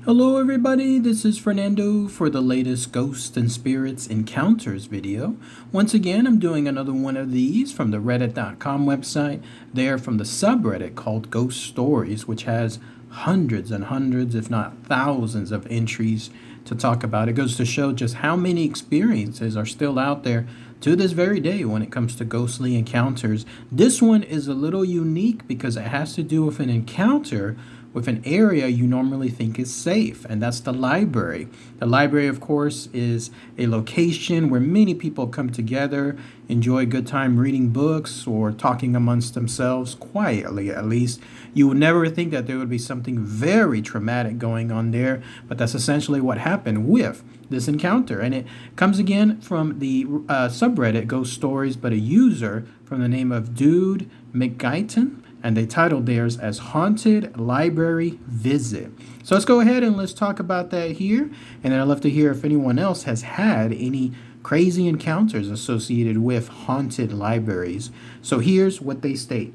Hello everybody, this is Fernando for the latest Ghosts and Spirits Encounters video. Once again, I'm doing another one of these from the reddit.com website. They're from the subreddit called Ghost Stories, which has hundreds and hundreds, if not thousands of entries to talk about. It goes to show just how many experiences are still out there to this very day when it comes to ghostly encounters. This one is a little unique because it has to do with an encounter with an area you normally think is safe, and that's the library. The library, of course, is a location where many people come together, enjoy a good time reading books or talking amongst themselves, quietly at least. You would never think that there would be something very traumatic going on there, but that's essentially what happened with this encounter. And it comes again from the subreddit Ghost Stories, but a user from the name of Dude McGuyton, and they titled theirs as Haunted Library Visit. So let's go ahead and let's talk about that here. And then I'd love to hear if anyone else has had any crazy encounters associated with haunted libraries. So here's what they state.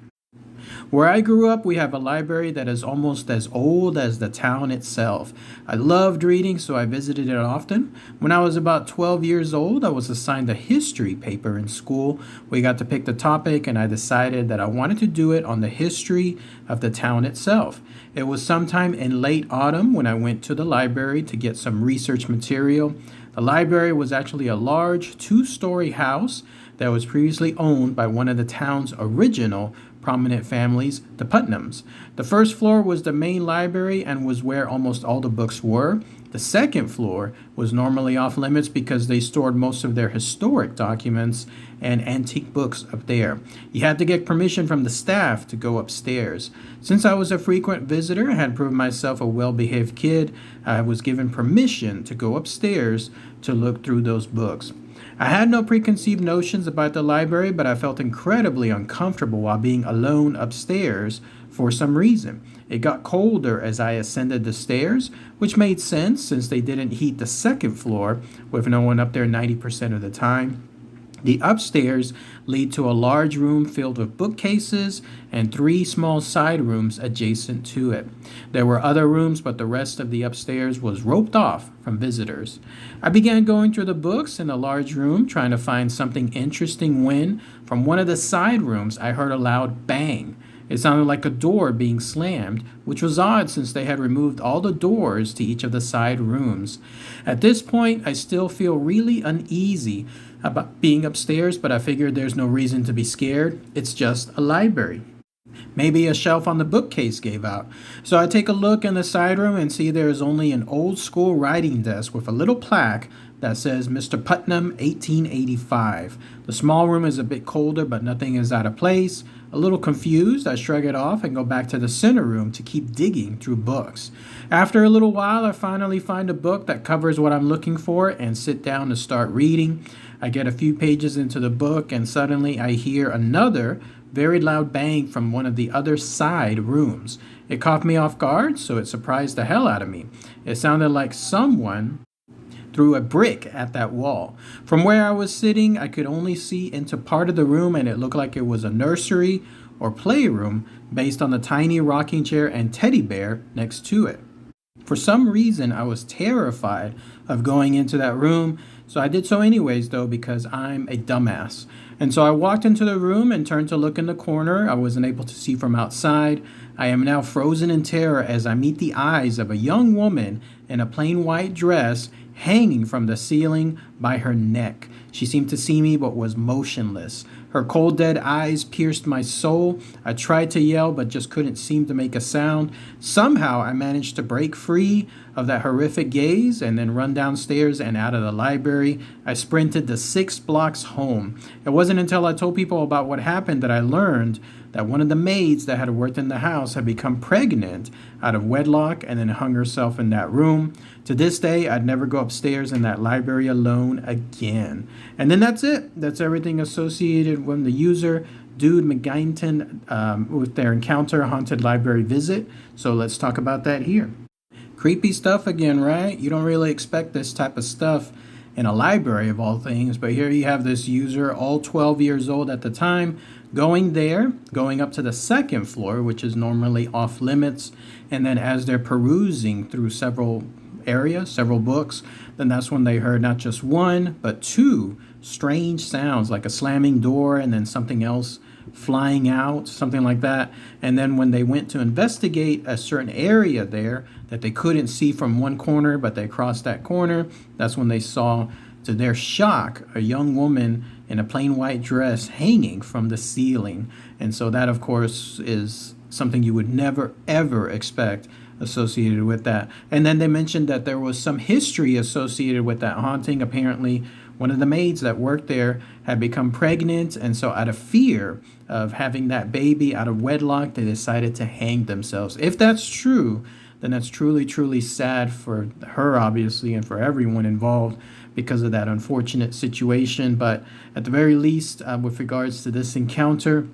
Where I grew up, we have a library that is almost as old as the town itself. I loved reading, so I visited it often. When I was about 12 years old, I was assigned a history paper in school. We got to pick the topic, and I decided that I wanted to do it on the history of the town itself. It was sometime in late autumn when I went to the library to get some research material. The library was actually a large two-story house that was previously owned by one of the town's original prominent families, the Putnams. The first floor was the main library and was where almost all the books were. The second floor was normally off limits because they stored most of their historic documents and antique books up there. You had to get permission from the staff to go upstairs. Since I was a frequent visitor and had proved myself a well-behaved kid, I was given permission to go upstairs to look through those books. I had no preconceived notions about the library, but I felt incredibly uncomfortable while being alone upstairs for some reason. It got colder as I ascended the stairs, which made sense since they didn't heat the second floor with no one up there 90% of the time. The upstairs lead to a large room filled with bookcases and 3 small side rooms adjacent to it. There were other rooms, but the rest of the upstairs was roped off from visitors. I began going through the books in the large room, trying to find something interesting when, from one of the side rooms, I heard a loud bang. It sounded like a door being slammed, which was odd since they had removed all the doors to each of the side rooms. At this point, I still feel really uneasy about being upstairs, but I figured there's no reason to be scared. It's just a library. Maybe a shelf on the bookcase gave out. So I take a look in the side room and see there is only an old school writing desk with a little plaque that says Mr. Putnam 1885. The small room is a bit colder, but nothing is out of place. A little confused, I shrug it off and go back to the center room to keep digging through books. After a little while, I finally find a book that covers what I'm looking for and sit down to start reading. I get a few pages into the book and suddenly I hear another very loud bang from one of the other side rooms. It caught me off guard, so it surprised the hell out of me. It sounded like someone threw a brick at that wall. From where I was sitting, I could only see into part of the room, and it looked like it was a nursery or playroom based on the tiny rocking chair and teddy bear next to it. For some reason, I was terrified of going into that room, so I did so anyways, though, because I'm a dumbass. And so I walked into the room and turned to look in the corner. I wasn't able to see from outside. I am now frozen in terror as I meet the eyes of a young woman in a plain white dress hanging from the ceiling by her neck. She seemed to see me but was motionless. Her cold, dead eyes pierced my soul. I tried to yell but just couldn't seem to make a sound. Somehow I managed to break free of that horrific gaze and then run downstairs and out of the library. I sprinted the 6 blocks home. It wasn't until I told people about what happened that I learned that one of the maids that had worked in the house had become pregnant out of wedlock and then hung herself in that room. To this day, I'd never go upstairs in that library alone again. And then that's it. That's everything associated with the user, Dude McGuynton, with their encounter haunted library visit. So let's talk about that here. Creepy stuff again, right? You don't really expect this type of stuff in a library of all things. But here you have this user, all 12 years old at the time, going there, going up to the second floor, which is normally off limits. And then as they're perusing through several areas, several books, then that's when they heard not just one, but two strange sounds, like a slamming door and then something else flying out, something like that. And then when they went to investigate a certain area there that they couldn't see from one corner, but they crossed that corner, that's when they saw, to their shock, a young woman in a plain white dress hanging from the ceiling. And so that, of course, is something you would never, ever expect associated with that. And then they mentioned that there was some history associated with that haunting. Apparently, one of the maids that worked there had become pregnant, and so out of fear of having that baby out of wedlock, they decided to hang themselves. If that's true, then that's truly, truly sad for her, obviously, and for everyone involved because of that unfortunate situation. But at the very least, with regards to this encounter,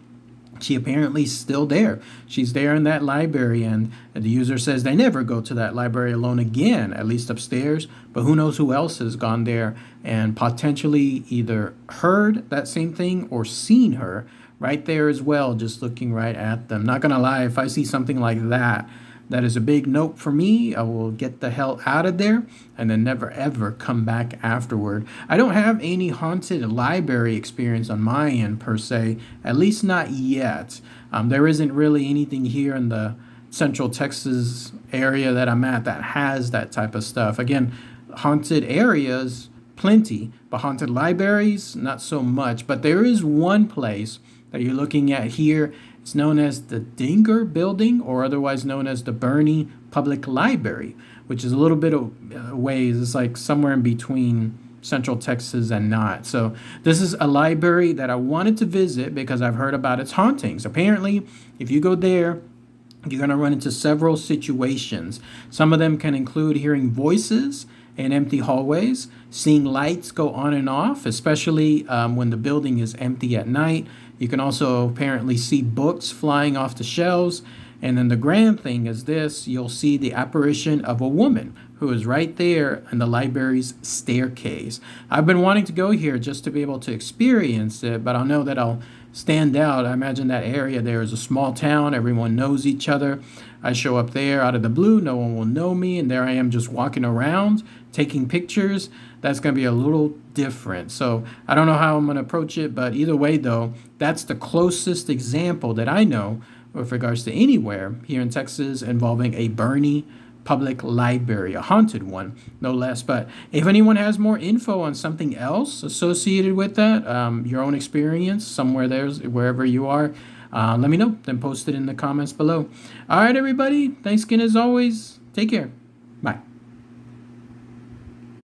she apparently is still there. She's there in that library, and the user says they never go to that library alone again, at least upstairs. But who knows who else has gone there and potentially either heard that same thing or seen her right there as well, just looking right at them. Not gonna lie, if I see something like that, that is a big note for me. I will get the hell out of there and then never ever come back afterward. I don't have any haunted library experience on my end per se, at least not yet. There isn't really anything here in the Central Texas area that I'm at that has that type of stuff. Again, haunted areas, plenty, but haunted libraries, not so much. But there is one place that you're looking at here. It's known as the Dinger Building, or otherwise known as the Boerne Public Library, which is a little bit of ways. It's like somewhere in between Central Texas and not. So this is a library that I wanted to visit because I've heard about its hauntings. Apparently, if you go there, you're going to run into several situations. Some of them can include hearing voices in empty hallways, seeing lights go on and off, especially when the building is empty at night. You can also apparently see books flying off the shelves. And then the grand thing is this: you'll see the apparition of a woman who is right there in the library's staircase. I've been wanting to go here just to be able to experience it, but I'll know that I'll stand out. I imagine that area there is a small town. Everyone knows each other. I show up there out of the blue. No one will know me. And there I am just walking around, taking pictures. That's going to be a little different. So I don't know how I'm going to approach it. But either way, though, that's the closest example that I know with regards to anywhere here in Texas involving a Boerne Public Library, a haunted one, no less. But if anyone has more info on something else associated with that, your own experience somewhere there, wherever you are, let me know. Then post it in the comments below. All right, everybody. Thanks again as always. Take care. Bye.